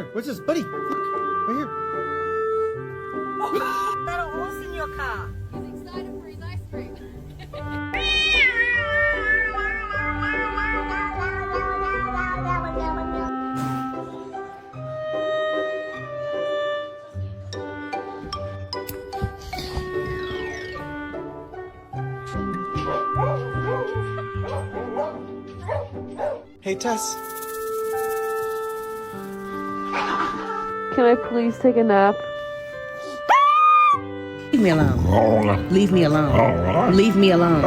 here. What's this, buddy? Look, right here. Got a horse in your car. He's excited for his ice cream. Hey, Tess. Can I please take a nap? Leave me alone. Leave me alone. Leave me alone.